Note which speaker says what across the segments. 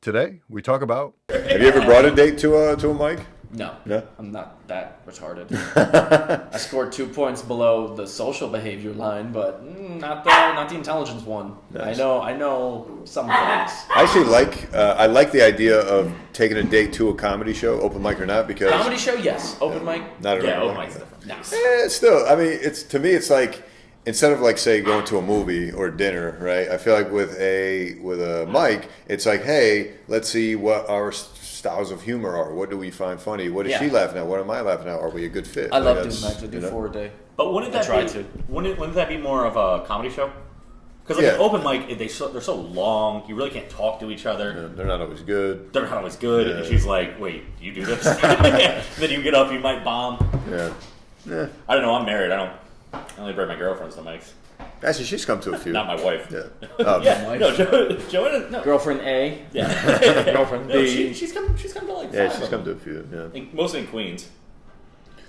Speaker 1: Today, we talk about...
Speaker 2: Have you ever brought a date to a mic?
Speaker 3: No.
Speaker 2: No?
Speaker 3: I'm not that retarded. I scored 2 points below the social behavior line, but not the intelligence one.
Speaker 2: Nice.
Speaker 3: I know some things.
Speaker 2: I actually I like the idea of taking a date to a comedy show, open mic or not, because...
Speaker 3: Comedy show, yes. Open mic?
Speaker 2: Not at
Speaker 4: Yeah,
Speaker 2: all.
Speaker 4: open mic's different.
Speaker 3: No.
Speaker 2: Still, I mean, to me, it's like, instead of like, say, going to a movie or dinner, right? I feel like with a mic, it's like, hey, let's see what our styles of humor are. What do we find funny? What is she laughing at? What am I laughing at? Are we a good fit?
Speaker 3: I love doing mics. I do 4 a day.
Speaker 4: But wouldn't that be more of a comedy show? Because an open mic, they're so long. You really can't talk to each other.
Speaker 2: Yeah, they're not always good.
Speaker 4: Yeah. And she's like, "Wait, you do this?" Then you get up, you might bomb.
Speaker 2: Yeah.
Speaker 4: I don't know. I'm married. I only bring my girlfriends to mics.
Speaker 2: Actually, she's come to a few.
Speaker 4: Not my wife.
Speaker 2: Yeah.
Speaker 4: Yeah.
Speaker 3: Wife.
Speaker 4: No, Joanna. No.
Speaker 3: Girlfriend A.
Speaker 4: Yeah.
Speaker 3: Girlfriend
Speaker 4: No,
Speaker 3: B.
Speaker 4: she's come to like.
Speaker 2: Yeah,
Speaker 4: 5
Speaker 2: she's
Speaker 4: of
Speaker 2: come to
Speaker 4: them.
Speaker 2: a few. Yeah.
Speaker 4: Mostly in Queens.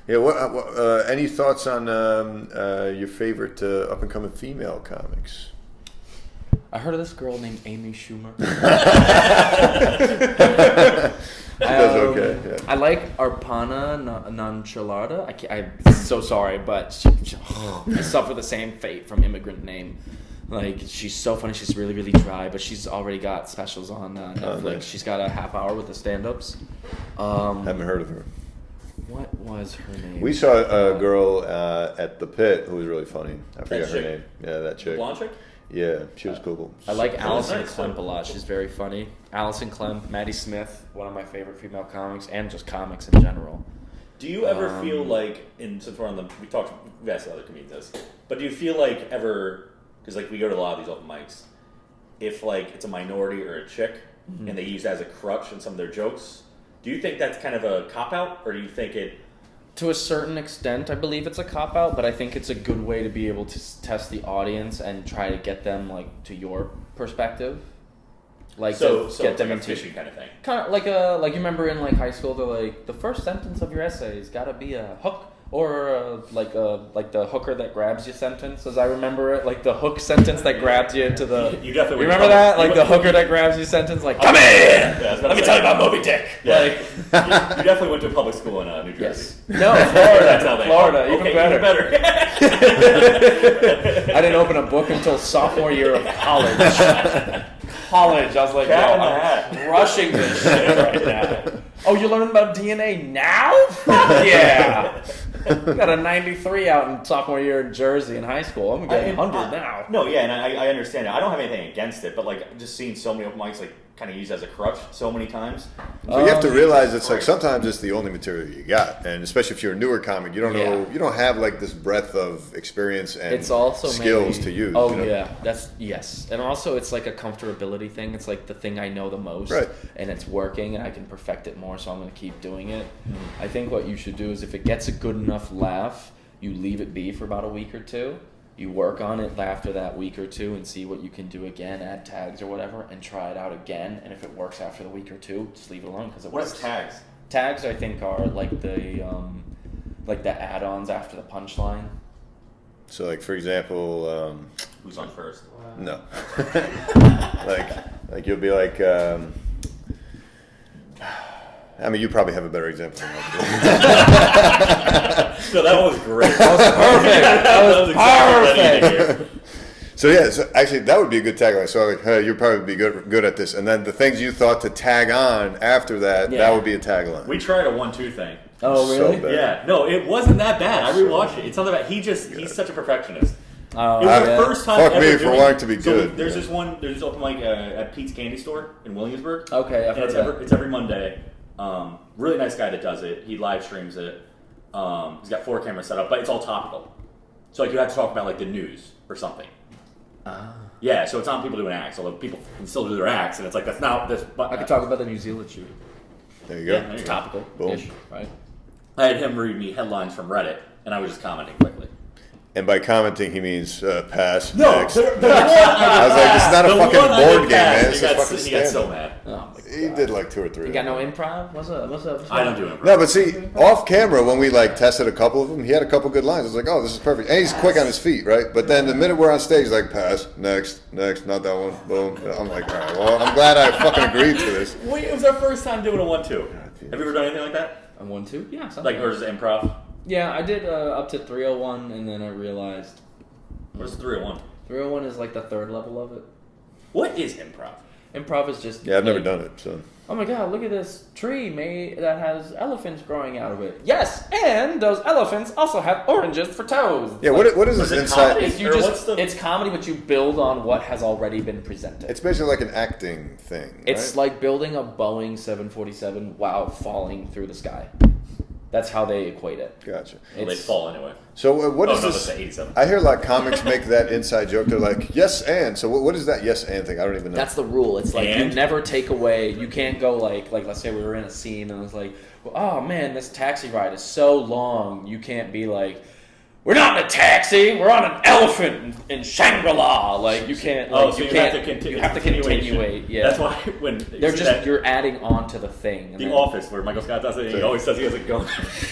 Speaker 2: Yeah. Any thoughts on your favorite up and coming female comics?
Speaker 3: I heard of this girl named Amy Schumer.
Speaker 2: That's okay. Yeah.
Speaker 3: I like Arpana Nonchalarda. I'm so sorry, but I suffer the same fate from Immigrant Name. Like, she's so funny. She's really, really dry, but she's already got specials on Netflix.
Speaker 2: Nice.
Speaker 3: She's got a half hour with the stand-ups.
Speaker 2: Haven't heard of her.
Speaker 3: What was her name?
Speaker 2: We saw a girl at the Pit who was really funny. I forget her
Speaker 4: chick?
Speaker 2: name. Yeah, that chick.
Speaker 4: Blonde chick?
Speaker 2: Yeah, she was cool.
Speaker 3: I like Allison
Speaker 4: nice.
Speaker 3: Klemp a lot. She's very funny. Allison Klemp, Maddie Smith, one of my favorite female comics, and just comics in general.
Speaker 4: Do you ever feel like, since we're on we've asked other comedians this, but do you feel like ever, because like we go to a lot of these open mics, if like it's a minority or a chick and they use it as a crutch in some of their jokes, do you think that's kind of a cop-out, or do you think it...
Speaker 3: To a certain extent, I believe it's a cop-out, but I think it's a good way to be able to test the audience and try to get them like to your perspective. Like
Speaker 4: So
Speaker 3: get them
Speaker 4: like a
Speaker 3: into
Speaker 4: fishing kind of thing.
Speaker 3: kind of like you remember in like high school, they're like the first sentence of your essay has got to be a hook or like the hooker that grabs you sentence, as I remember it, like the hook sentence that grabs you to the.
Speaker 4: You definitely
Speaker 3: remember that, like the hooker that grabs you sentence, like come in.
Speaker 4: Yeah,
Speaker 3: Let me tell you about Moby Dick.
Speaker 4: Yeah.
Speaker 3: Like,
Speaker 4: you definitely went to a public school in New Jersey.
Speaker 3: yes. No, Florida.
Speaker 4: That's how they...
Speaker 3: Florida, even
Speaker 4: Okay,
Speaker 3: better.
Speaker 4: Even better.
Speaker 3: I didn't open a book until sophomore year of college. I was like,
Speaker 4: Cat in the
Speaker 3: I'm
Speaker 4: Hat.
Speaker 3: crushing this shit right now. Oh, you're learning about DNA now? Fuck yeah. Got a 93 out in sophomore year in Jersey in high school. I'm getting 100 now.
Speaker 4: No, yeah, and I understand it. I don't have anything against it, but like just seeing so many open mics like kind of used as a crutch so many times.
Speaker 2: So you have to realize it's like sometimes it's the only material you got, and especially if you're a newer comic, you don't know, you don't have like this breadth of experience and
Speaker 3: It's also
Speaker 2: skills
Speaker 3: maybe,
Speaker 2: to use.
Speaker 3: Oh
Speaker 2: you know?
Speaker 3: yeah, that's yes, and also it's like a comfortability thing. It's like the thing I know the most,
Speaker 2: Right.
Speaker 3: and it's working, and I can perfect it more, so I'm going to keep doing it. I think what you should do is if it gets a good enough laugh, you leave it be for about a week or two. You work on it after that week or two and see what you can do again, add tags or whatever, and try it out again. And if it works after the week or two, just leave it alone because it
Speaker 4: What
Speaker 3: works.
Speaker 4: is tags?
Speaker 3: Tags, I think, are like the add-ons after the punchline.
Speaker 2: So like for example,
Speaker 4: Who's on first?
Speaker 2: no, like you'll be like. I mean, you probably have a better example than I
Speaker 4: So that was great.
Speaker 3: That was
Speaker 4: perfect.
Speaker 2: So yeah, so actually that would be a good tagline. So like, hey, you'd probably be good at this, and then the things you thought to tag on after that, that would be a tagline.
Speaker 4: We tried a 1-2 thing.
Speaker 3: Oh, really?
Speaker 2: So bad.
Speaker 4: Yeah, no, it wasn't that bad. I rewatched it. It's not that bad. He's such a perfectionist.
Speaker 3: Oh,
Speaker 4: It was
Speaker 3: yeah.
Speaker 4: the first time
Speaker 2: Fuck
Speaker 4: ever
Speaker 2: me for
Speaker 4: doing
Speaker 2: wanting to be
Speaker 4: so
Speaker 2: good.
Speaker 4: There's this open mic at Pete's Candy Store in Williamsburg.
Speaker 3: Okay, I've
Speaker 4: And
Speaker 3: heard of that.
Speaker 4: it's every Monday. Really nice guy that does it. He live streams it. He's got 4 cameras set up, but it's all topical. So like you have to talk about like the news or something. Yeah, so it's not people doing acts, although people can still do their acts, and it's like that's not this. But
Speaker 3: I could talk about the New Zealand shooting.
Speaker 2: There you go.
Speaker 4: Yeah, there you
Speaker 3: It's
Speaker 4: go.
Speaker 3: topical-ish, right?
Speaker 4: I had him read me headlines from Reddit, and I was just commenting quickly.
Speaker 2: And by commenting, he means pass.
Speaker 4: No,
Speaker 2: next.
Speaker 4: the one
Speaker 2: I was like, this is not a
Speaker 4: the
Speaker 2: fucking
Speaker 4: one I
Speaker 2: board
Speaker 4: did
Speaker 2: game,
Speaker 4: pass,
Speaker 2: man. It's a fucking
Speaker 4: he got so
Speaker 2: stand-up.
Speaker 4: mad.
Speaker 3: Oh my God.
Speaker 2: He did like 2 or 3.
Speaker 3: You got no improv? What's up?
Speaker 4: I don't do improv.
Speaker 2: No, but see, off camera when we like tested a couple of them, he had a couple good lines. I was like, oh, this is perfect, and he's quick on his feet, right? But then the minute we're on stage, he's like, pass, next, not that one, boom. I'm like, all right, well, I'm glad I fucking agreed to this.
Speaker 4: Wait, it was our first time doing a 1-2. Have you ever done anything like that?
Speaker 3: A 1-2? Yeah.
Speaker 4: Like, or just improv?
Speaker 3: Yeah, I did up to 301, and then I realized
Speaker 4: What is 301?
Speaker 3: 301 is like the third level of it.
Speaker 4: What is improv?
Speaker 3: Improv is just
Speaker 2: Yeah, I've never
Speaker 3: like,
Speaker 2: done it, so.
Speaker 3: Oh my God! Look at this tree that has elephants growing out of it. Yes, and those elephants also have oranges for toes.
Speaker 2: Yeah, what is
Speaker 4: Was
Speaker 2: this
Speaker 4: it
Speaker 2: inside?
Speaker 4: comedy?
Speaker 3: It's, you
Speaker 4: Or
Speaker 3: just,
Speaker 4: what's the-
Speaker 3: it's comedy, but you build on what has already been presented.
Speaker 2: It's basically like an acting thing.
Speaker 3: It's
Speaker 2: right?
Speaker 3: like building a Boeing 747 while falling through the sky. That's how they equate it.
Speaker 2: Gotcha.
Speaker 4: Well, they
Speaker 3: It's-
Speaker 4: fall anyway.
Speaker 2: So what
Speaker 4: Oh,
Speaker 2: is
Speaker 4: no,
Speaker 2: this?
Speaker 4: that's the 87.
Speaker 2: I hear a lot of comics make that inside joke. They're like, yes, and. So what is that yes, and thing? I don't even know.
Speaker 3: That's the rule. It's like
Speaker 4: And?
Speaker 3: you never take away. You can't go like let's say we were in a scene and it's like, oh man, this taxi ride is so long. You can't be like, we're not in a taxi. We're on an elephant in Shangri-La. Like you can't. Like,
Speaker 4: So
Speaker 3: you
Speaker 4: have
Speaker 3: can't.
Speaker 4: to continue.
Speaker 3: You have to continuate. Yeah.
Speaker 4: That's why when
Speaker 3: They're
Speaker 4: you see
Speaker 3: just
Speaker 4: that,
Speaker 3: you're adding on to the thing. and
Speaker 4: The
Speaker 3: then-
Speaker 4: Office, where Michael Scott does it, he always says he has a gun.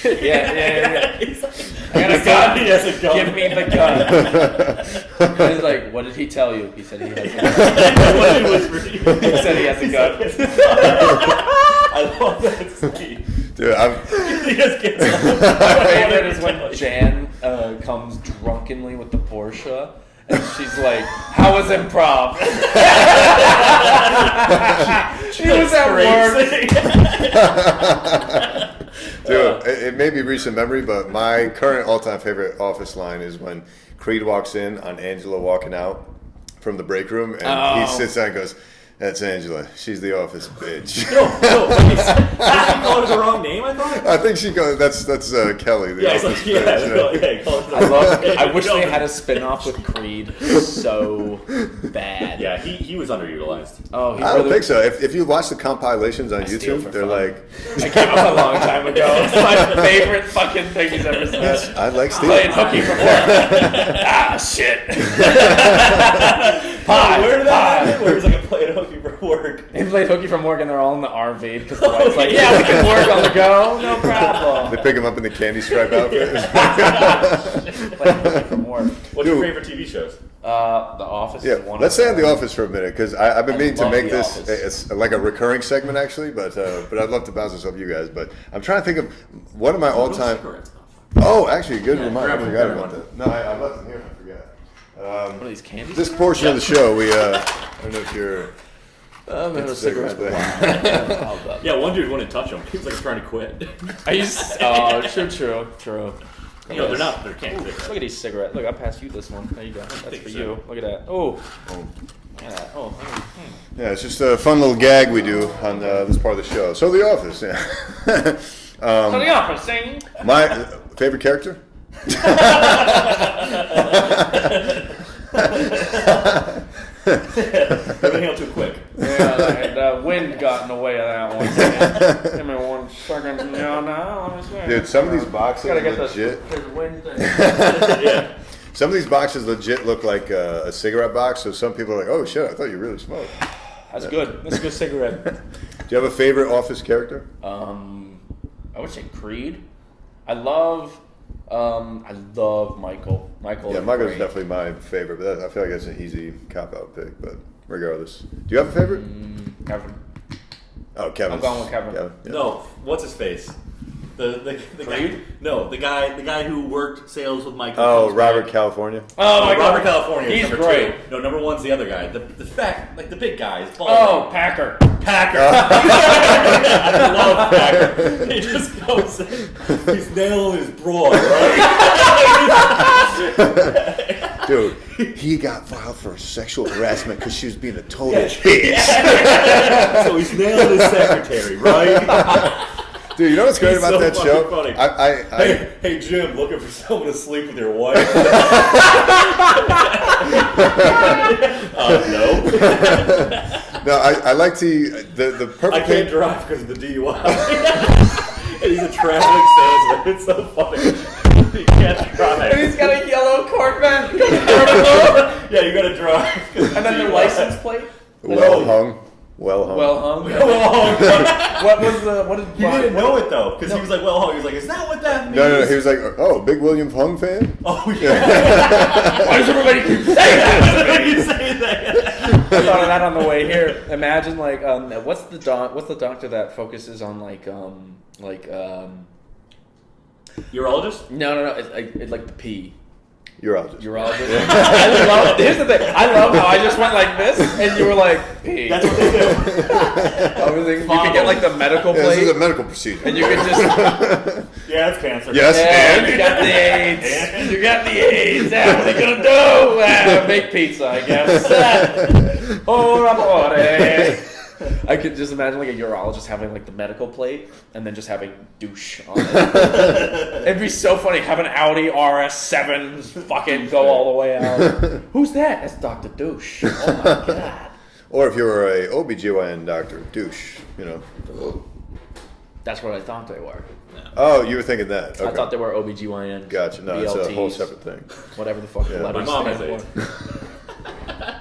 Speaker 3: Yeah.
Speaker 4: He's like,
Speaker 3: I got a gun.
Speaker 4: He has a gun.
Speaker 3: Give me the gun. And he's like, what did he tell you? He said he has a gun.
Speaker 4: What did he whisper?
Speaker 3: He said he has a gun.
Speaker 4: I love that scene.
Speaker 2: Dude, I'm.
Speaker 4: He just gets
Speaker 3: My favorite is when Jan comes drunkenly with the Porsche, and she's like, "How was improv?" she was at work.
Speaker 2: Dude, it may be recent memory, but my current all-time favorite Office line is when Creed walks in on Angela walking out from the break room, and he sits down and goes, "That's Angela. She's the Office bitch."
Speaker 4: No, he called her the wrong name, I thought?
Speaker 2: I think she goes. That's Kelly. The
Speaker 4: Yeah, it's
Speaker 2: Office
Speaker 4: like, yeah,
Speaker 2: bitch.
Speaker 4: he called her the
Speaker 3: I
Speaker 4: wrong
Speaker 3: love.
Speaker 4: name.
Speaker 3: I wish
Speaker 4: No.
Speaker 3: they had a spin-off with Creed so bad.
Speaker 4: Yeah, he was underutilized.
Speaker 3: Oh, he
Speaker 2: I don't
Speaker 3: really-
Speaker 2: think so. If you watch the compilations on
Speaker 3: steal
Speaker 2: YouTube,
Speaker 3: for
Speaker 2: they're
Speaker 3: fun.
Speaker 2: like,
Speaker 3: I came up a long time ago. It's my favorite fucking thing he's ever seen.
Speaker 2: I like
Speaker 3: Playing
Speaker 2: stealing.
Speaker 3: hooky from work. Ah, shit. Pie.
Speaker 4: Where did that
Speaker 3: pie.
Speaker 4: happen? Where he's like playing hooky for work.
Speaker 3: They played hooky from work and they're all in the RV because the wife's like, yeah, we can work on the go, no problem.
Speaker 2: They pick him up in the candy stripe outfit.
Speaker 3: Playing hooky from work.
Speaker 4: What's your
Speaker 2: Dude.
Speaker 4: favorite TV shows?
Speaker 3: The Office
Speaker 2: Yeah,
Speaker 3: is one
Speaker 2: let's
Speaker 3: of
Speaker 2: stay on
Speaker 3: them.
Speaker 2: The Office for a minute because I've been
Speaker 3: I
Speaker 2: meaning to
Speaker 3: love
Speaker 2: make
Speaker 3: The
Speaker 2: this
Speaker 3: Office.
Speaker 2: it's like a recurring segment actually, but I'd love to bounce this off you guys. But I'm trying to think of one of my all-time. Oh, actually, good reminder. I
Speaker 4: grab
Speaker 2: forgot
Speaker 4: one.
Speaker 2: about that. No, I left it here. I forgot.
Speaker 3: What are these candies?
Speaker 2: This portion of the show, we I don't know if you're.
Speaker 3: I'm having a
Speaker 2: It's
Speaker 3: cigarette.
Speaker 2: cigarettes,
Speaker 3: Wow.
Speaker 4: Yeah, one dude wouldn't touch him. He was like trying to quit.
Speaker 3: Are you? Oh, true.
Speaker 4: You know, they're not. They're can't.
Speaker 3: Look at these cigarettes. Look, I passed you this one. There you go. That's
Speaker 4: think
Speaker 3: for
Speaker 4: so.
Speaker 3: you. Look at that. Oh. Look at that. Oh.
Speaker 2: Yeah, it's just a fun little gag we do on this part of the show. So The Office, yeah.
Speaker 3: So the Office, sing.
Speaker 2: My favorite character?
Speaker 4: Everything else too quick.
Speaker 3: Yeah, the wind got in the way of that one. Give me 1 second. No.
Speaker 2: Dude, some of these boxes
Speaker 3: Gotta get
Speaker 2: legit.
Speaker 3: this wind thing.
Speaker 4: Yeah.
Speaker 2: Some of these boxes legit look like a cigarette box. So some people are like, "Oh shit, I thought you really smoked."
Speaker 3: That's good. That's a good cigarette.
Speaker 2: Do you have a favorite Office character?
Speaker 3: I would say Creed. I love Michael. Michael.
Speaker 2: Yeah,
Speaker 3: is
Speaker 2: Michael's
Speaker 3: great.
Speaker 2: definitely my favorite, but I feel like that's an easy cop-out pick. But regardless, do you have a favorite?
Speaker 3: Kevin.
Speaker 2: Oh, Kevin.
Speaker 3: I'm going with Kevin.
Speaker 2: Yeah.
Speaker 4: No, what's his face? The guy.
Speaker 3: Creed?
Speaker 4: No, the guy who worked sales with Michael.
Speaker 2: Oh,
Speaker 4: comes
Speaker 2: Robert
Speaker 4: back.
Speaker 2: California.
Speaker 3: Oh my God,
Speaker 4: Robert California. is
Speaker 3: He's
Speaker 4: number
Speaker 3: great.
Speaker 4: 2. No, number 1's the other guy. The big guy. Is bald.
Speaker 3: Oh, Packer.
Speaker 4: Packer. I love Packer. He just goes in. He's nailing his broad, right?
Speaker 2: Dude, he got filed for sexual harassment because she was being a total
Speaker 4: Yeah.
Speaker 2: bitch.
Speaker 4: So he's nailing his secretary, right?
Speaker 2: Dude, you know what's great
Speaker 4: He's
Speaker 2: about
Speaker 4: so
Speaker 2: that
Speaker 4: fucking
Speaker 2: show?
Speaker 4: funny. Hey, Jim, looking for someone to sleep with your wife? No.
Speaker 2: No, I like the perfect
Speaker 4: I can't
Speaker 2: thing.
Speaker 4: drive because of the DUI. And he's a traveling salesman. It's so funny. He can't drive.
Speaker 3: And he's got a yellow park then?
Speaker 4: Yeah, you gotta drive.
Speaker 3: And then the license plate?
Speaker 2: Well hung. Well hung.
Speaker 3: Well hung. What was the? What did
Speaker 4: He didn't know it though, because he was like, "Well, he was like, is that what that means?"
Speaker 2: No. He was like, "Oh, big William Hung fan."
Speaker 4: Oh yeah.
Speaker 3: Why does everybody keep saying that?
Speaker 4: you say that?
Speaker 3: I thought of that on the way here. Imagine like what's the doctor that focuses on
Speaker 4: Urologist?
Speaker 3: No. It's like the pee.
Speaker 2: Urologist.
Speaker 3: Here's the thing. I love how I just went like this, and you were like pee.
Speaker 4: That's what they do.
Speaker 3: I was thinking you could get like the medical
Speaker 2: Yeah,
Speaker 3: plate,
Speaker 2: this is a medical procedure.
Speaker 3: and you could just.
Speaker 4: Yeah, it's cancer.
Speaker 2: Yes,
Speaker 3: And
Speaker 2: and
Speaker 3: you got the AIDS. You got the AIDS. Now what are you gonna do? Make pizza, I guess. Oh, amore. I could just imagine like a urologist having like the medical plate and then just having douche on it. It'd be so funny. Have an Audi RS7 fucking go all the way out. Who's that? That's Dr. Douche. Oh my god.
Speaker 2: Or if you were a OBGYN doctor, douche,
Speaker 3: That's what I thought they were.
Speaker 2: Oh, you were thinking that. Okay.
Speaker 3: I thought they were OBGYN.
Speaker 2: Gotcha. No, it's a whole separate thing.
Speaker 3: Whatever the fuck the
Speaker 2: Yeah.
Speaker 3: letters
Speaker 4: My mom has
Speaker 3: stand
Speaker 4: AIDS.
Speaker 3: for.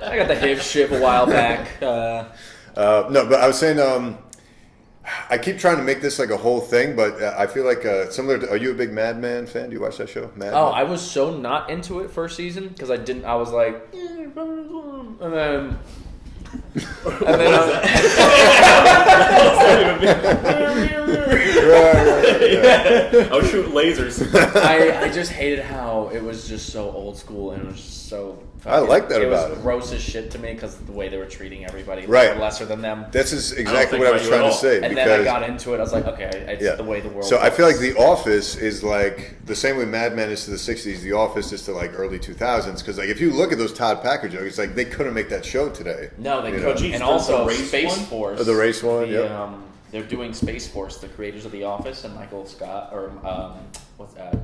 Speaker 3: I got the HIV shit a while back.
Speaker 2: No, but I was saying, I keep trying to make this like a whole thing, but I feel like similar to. Are you a big Mad Men fan? Do you watch that show? Mad Men?
Speaker 3: I was so not into it first season because I didn't. I was like, and then.
Speaker 4: I was shooting lasers.
Speaker 3: I just hated how it was just so old school and it was just so.
Speaker 2: I like that about
Speaker 3: it.
Speaker 2: it.
Speaker 3: Was gross as shit to me because of the way they were treating everybody,
Speaker 2: Right.
Speaker 3: lesser than them.
Speaker 2: This is
Speaker 4: I don't
Speaker 2: exactly
Speaker 4: think
Speaker 2: what I
Speaker 4: about
Speaker 2: was
Speaker 4: you
Speaker 2: trying
Speaker 4: at
Speaker 2: to
Speaker 4: all.
Speaker 2: say.
Speaker 3: And
Speaker 2: because,
Speaker 3: then I got into it. I was like, okay, it's the way the world.
Speaker 2: So I feel like
Speaker 3: works.
Speaker 2: The Office is like the same way Mad Men is to the '60s. The Office is to like early 2000s. Because like if you look at those Todd Packer jokes, it's like they couldn't make that show today.
Speaker 3: No, they
Speaker 2: You know?
Speaker 3: couldn't.
Speaker 4: Jeez,
Speaker 3: And
Speaker 4: the
Speaker 3: also
Speaker 4: race
Speaker 3: Space
Speaker 4: one?
Speaker 3: Force.
Speaker 2: Oh, the race one,
Speaker 3: The,
Speaker 2: yep.
Speaker 3: they're doing Space Force, the creators of The Office, and Michael Scott, or what's that?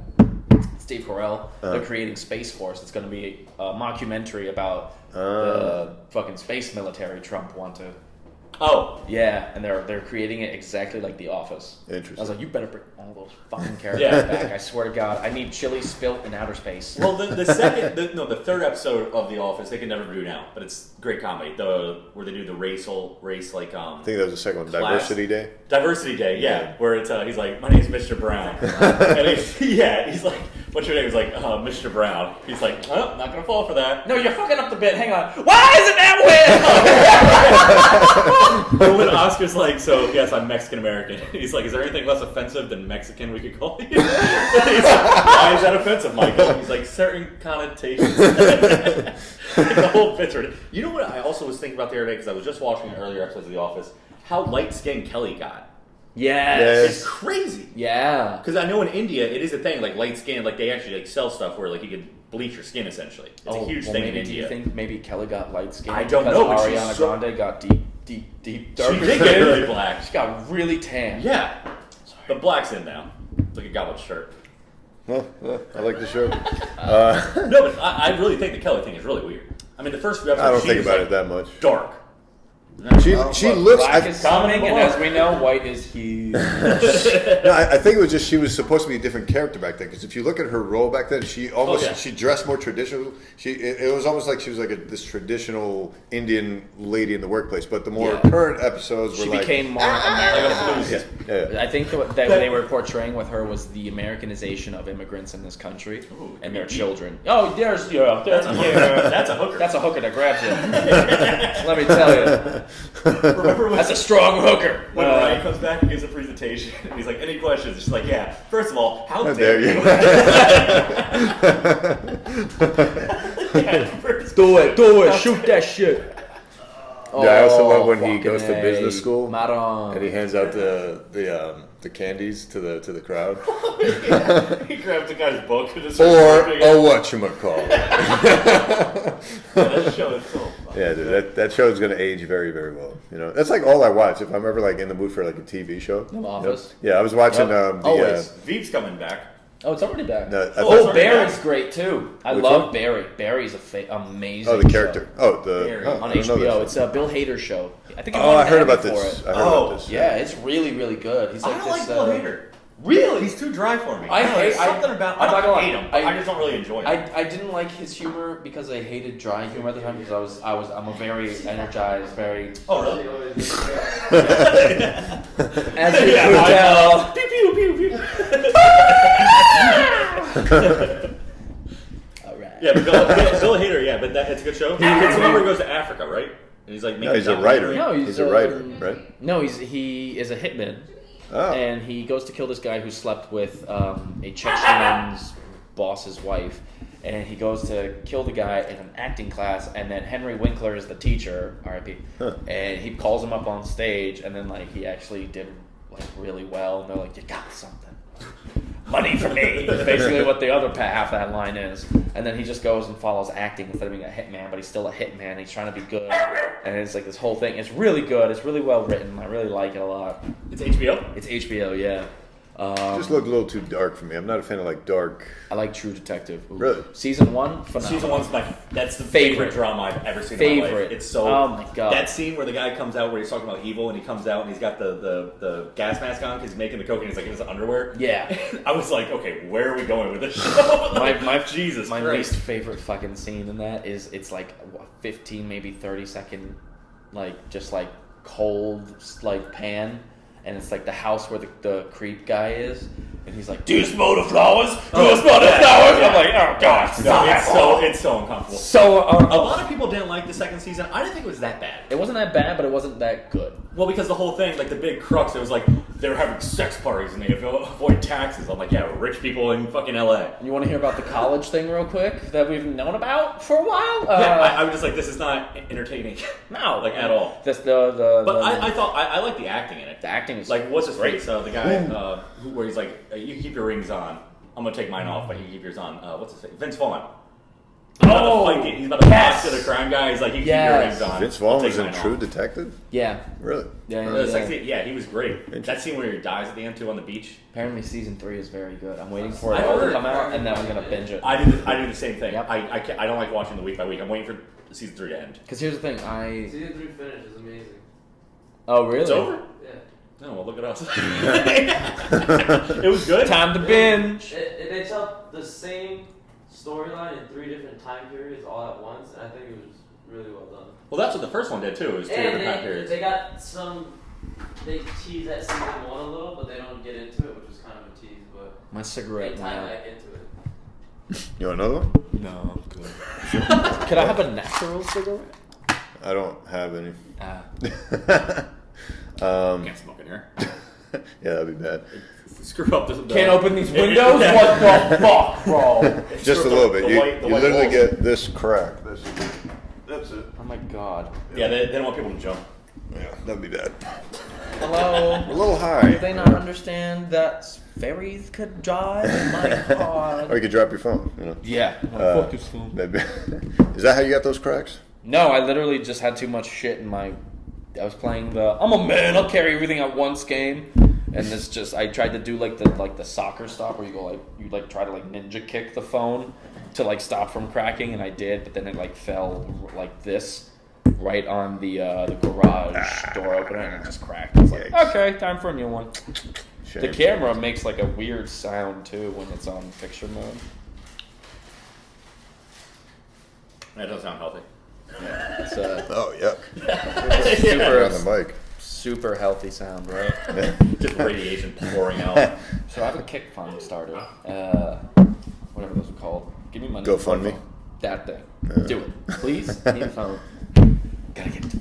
Speaker 3: Steve Carell. They're creating Space Force. It's going to be a mockumentary about the fucking space military Trump want to.
Speaker 4: Oh,
Speaker 3: Yeah, and they're creating it exactly like The Office.
Speaker 2: Interesting.
Speaker 3: I was like, you better bring all those fucking characters back. I swear to God, I need chili spilt in outer space.
Speaker 4: well, the third episode of The Office they can never do now, but it's great comedy. Where they do the race like
Speaker 2: I think that was the second one,
Speaker 4: Class.
Speaker 2: Diversity Day.
Speaker 4: Diversity Day, yeah. Where it's he's like, my name's Mr. Brown, and he's like, what's your name? He's like, Mr. Brown. He's like, oh, not gonna fall for that.
Speaker 3: No, you're fucking up the bit. Hang on. Why isn't that weird?
Speaker 4: But when Oscar's like, so yes, I'm Mexican American. He's like, is there anything less offensive than Mexican we could call you? He's like, why is that offensive, Michael? He's like, certain connotations. The whole picture. You know what I also was thinking about the other day because I was just watching earlier episodes of The Office. How light skinned Kelly got.
Speaker 3: Yes.
Speaker 4: It's crazy.
Speaker 3: Yeah.
Speaker 4: Because I know in India it is a thing, like light skin, like they actually like sell stuff where like you could bleach your skin essentially. It's a huge thing in
Speaker 3: maybe, do you
Speaker 4: India.
Speaker 3: think maybe Kelly got light skin?
Speaker 4: I don't
Speaker 3: because
Speaker 4: know, but she's
Speaker 3: Ariana
Speaker 4: so-
Speaker 3: Grande got deep darker
Speaker 4: She did
Speaker 3: skin.
Speaker 4: get really black.
Speaker 3: She got really tan.
Speaker 4: Yeah. The black's in now. It's like a goblet shirt.
Speaker 2: Well, I like the show.
Speaker 4: No, but I really think the Kelly thing is really weird. I mean, the first few episodes,
Speaker 2: I don't think
Speaker 4: she's,
Speaker 2: about
Speaker 4: like,
Speaker 2: it that much.
Speaker 4: dark.
Speaker 2: She looks.
Speaker 3: Black is coming, and as we know, white is huge.
Speaker 2: No, I think it was just she was supposed to be a different character back then. Because if you look at her role back then, she almost she dressed more traditional. It was almost like she was like this traditional Indian lady in the workplace. But the more current episodes were
Speaker 3: She
Speaker 2: like
Speaker 3: became more American.
Speaker 2: yeah.
Speaker 3: I think what they were portraying with her was the Americanization of immigrants in this country and their children. Oh, that's
Speaker 4: That's a hooker.
Speaker 3: That's a hooker that grabs you. Let me tell you.
Speaker 4: Remember when,
Speaker 3: That's a strong hooker.
Speaker 4: when Ryan comes back and gives a presentation and he's like, any questions? She's like, yeah. First of all, how
Speaker 2: dare
Speaker 4: dare
Speaker 2: you.
Speaker 4: you?
Speaker 3: Do it. Shoot that shit.
Speaker 2: Yeah, I also love when he
Speaker 3: fucking
Speaker 2: goes to
Speaker 3: A.
Speaker 2: business school
Speaker 3: Maron.
Speaker 2: and he hands out the candies to the crowd.
Speaker 4: He grabs the guy's book and just
Speaker 2: Or whatchamacallit.
Speaker 4: that show is so fun.
Speaker 2: Yeah, dude, that show is gonna age very, very well. You know, that's like all I watch. If I'm ever like in the mood for like a TV show.
Speaker 3: The Office.
Speaker 2: Yeah, I was watching
Speaker 3: Always.
Speaker 4: Veep's coming back.
Speaker 3: Oh, it's already back.
Speaker 2: No,
Speaker 3: Barry's great too. I
Speaker 2: Which
Speaker 3: love
Speaker 2: one?
Speaker 3: Barry. Barry's
Speaker 2: Oh,
Speaker 3: amazing.
Speaker 2: the character.
Speaker 3: show.
Speaker 2: Oh, the
Speaker 4: Barry.
Speaker 2: oh,
Speaker 3: On
Speaker 2: I don't know
Speaker 3: HBO.
Speaker 2: that
Speaker 3: It's
Speaker 2: show.
Speaker 3: a Bill Hader show. I think.
Speaker 2: Oh, I heard about
Speaker 3: For
Speaker 2: this.
Speaker 3: it.
Speaker 2: I heard about this.
Speaker 3: Yeah, it's really, really good. He's
Speaker 4: I
Speaker 3: like
Speaker 4: don't
Speaker 3: this.
Speaker 4: like Bill Hader.
Speaker 3: Really?
Speaker 4: He's too dry for me.
Speaker 3: I hate
Speaker 4: something about.
Speaker 3: I'm not gonna
Speaker 4: hate
Speaker 3: lie.
Speaker 4: him. I just don't really enjoy him.
Speaker 3: I didn't like his humor because I hated dry humor at the time because I'm a very energized, very
Speaker 4: Oh really?
Speaker 3: as you could tell.
Speaker 4: Pew pew pew pew.
Speaker 3: All right.
Speaker 4: Yeah, but Bill Hader. Yeah, but it's a good show. It's the one where he goes to Africa, right? And he's like making.
Speaker 2: No, he's a writer.
Speaker 3: No,
Speaker 2: he's a writer, right?
Speaker 3: No, he is a hitman.
Speaker 2: Oh.
Speaker 3: And he goes to kill this guy who slept with a Chechen's boss's wife. And he goes to kill the guy in an acting class. And then Henry Winkler is the teacher, R.I.P.
Speaker 2: Huh.
Speaker 3: And he calls him up on stage. And then like he actually did like really well. And they're like, you got something. Money for me. Is basically what the other half of that line is. And then he just goes and follows acting instead of being a hitman, but he's still a hitman. He's trying to be good, and it's like this whole thing. It's really good. It's really well written. I really like it a lot.
Speaker 4: It's HBO.
Speaker 3: It's HBO, yeah.
Speaker 2: Just looked a little too dark for me. I'm not a fan of like dark.
Speaker 3: I like True Detective. Ooh.
Speaker 2: Really?
Speaker 3: Season 1, phenomenal.
Speaker 4: Season 1's that's the
Speaker 3: Favorite.
Speaker 4: favorite drama I've ever seen in my life.
Speaker 3: Favorite.
Speaker 4: It's so.
Speaker 3: Oh my god.
Speaker 4: That scene where the guy comes out, where he's talking about evil, and he comes out and he's got the gas mask on because he's making the coke and he's like in his underwear.
Speaker 3: Yeah.
Speaker 4: I was like, okay, where are we going with this show?
Speaker 3: my
Speaker 4: Jesus
Speaker 3: my
Speaker 4: Christ.
Speaker 3: least favorite fucking scene in that is it's like 15 maybe 30 second like just like cold like pan, and it's like the house where the creep guy is, and he's like, do you smell the flowers? Do you smell the flowers? I'm like, oh god, stop.
Speaker 4: It's so uncomfortable.
Speaker 3: So
Speaker 4: A lot of people didn't like the second season. I didn't think it was that bad.
Speaker 3: it wasn't that bad, but it wasn't that good.
Speaker 4: Well, because the whole thing, like the big crux, it was like they were having sex parties and they avoid taxes. I'm like, yeah, rich people in fucking LA.
Speaker 3: You want to hear about the college thing real quick that we've known about for a while?
Speaker 4: I was just like, this is not entertaining.
Speaker 3: No,
Speaker 4: like at all.
Speaker 3: This
Speaker 4: But I thought I like the acting in it.
Speaker 3: the acting is
Speaker 4: Like, what's his
Speaker 3: great.
Speaker 4: face? The guy where he's like, you can keep your rings on. I'm gonna take mine off, but you can keep yours on. What's his face? Vince Vaughn. He's about to fight it. He's about to
Speaker 3: yes.
Speaker 4: box to the crime guy. He's like, you can
Speaker 3: Yes.
Speaker 4: keep your rings on.
Speaker 2: Vince
Speaker 4: I'll
Speaker 2: Vaughn
Speaker 4: take
Speaker 2: was in
Speaker 4: mine
Speaker 2: True
Speaker 4: off.
Speaker 2: Detective?
Speaker 3: Yeah.
Speaker 2: Really?
Speaker 3: Yeah.
Speaker 4: He was great. That scene where he dies at the end too on the beach.
Speaker 3: Apparently season 3 is very good. I'm waiting for it
Speaker 4: I
Speaker 3: all to
Speaker 4: heard.
Speaker 3: come out, and then I'm gonna binge it.
Speaker 4: I do the same thing.
Speaker 3: Yep.
Speaker 4: I don't like watching the week by week. I'm waiting for season 3 to end.
Speaker 3: Because here's the thing,
Speaker 1: Season 3 finish is amazing.
Speaker 3: Oh really?
Speaker 4: It's over?
Speaker 1: Yeah.
Speaker 4: No, well, look at us. It was good.
Speaker 3: Time to binge.
Speaker 1: They tell the same storyline in 3 different time periods all at once, and I think it was really well done.
Speaker 4: Well, that's what the first one did too. It was 2 different time periods.
Speaker 1: They got they tease at season 1 a little, but they don't get into it, which was kind of a tease, but
Speaker 3: My
Speaker 1: they
Speaker 3: cigarette
Speaker 1: tie
Speaker 3: now.
Speaker 1: back into it.
Speaker 2: You want another one?
Speaker 3: No, I'm good. Could I have a natural cigarette?
Speaker 2: I don't have any.
Speaker 4: Can't smoke in here.
Speaker 2: Yeah, that'd be bad.
Speaker 4: Screw up the
Speaker 3: Can't open these windows? What the fuck, bro?
Speaker 2: Just a little bit.
Speaker 4: The
Speaker 2: You
Speaker 4: white
Speaker 2: literally
Speaker 4: walls.
Speaker 2: get this crack. That's it.
Speaker 3: Oh my god.
Speaker 4: Yeah, they don't want people to jump.
Speaker 2: Yeah, that'd be bad.
Speaker 3: Hello?
Speaker 2: A little
Speaker 3: Do
Speaker 2: high.
Speaker 3: they not understand that fairies could drive? My god.
Speaker 2: Or you could drop your phone. You know.
Speaker 3: Yeah.
Speaker 2: Uh, Maybe. Is that how you got those cracks?
Speaker 3: No, I literally just had too much shit in my. I was playing I'm a man, I'll carry everything at once game. And this just, I tried to do like the soccer stop where you go you try to ninja kick the phone to stop from cracking, and I did, but then it fell like this right on the garage door opener, and it just cracked. It's like,
Speaker 2: Yikes.
Speaker 3: okay, time for a new one.
Speaker 2: Shame.
Speaker 3: The camera makes a weird sound too when it's on picture mode.
Speaker 4: That doesn't sound healthy.
Speaker 3: It's
Speaker 2: Oh, yuck.
Speaker 3: super,
Speaker 2: On the mic.
Speaker 3: super healthy sound, right?
Speaker 4: Just radiation pouring out.
Speaker 3: So I have a kick fund starter, whatever those are called. Give me money.
Speaker 2: GoFundMe?
Speaker 3: That thing. Do it, please. Need a phone. Gotta get to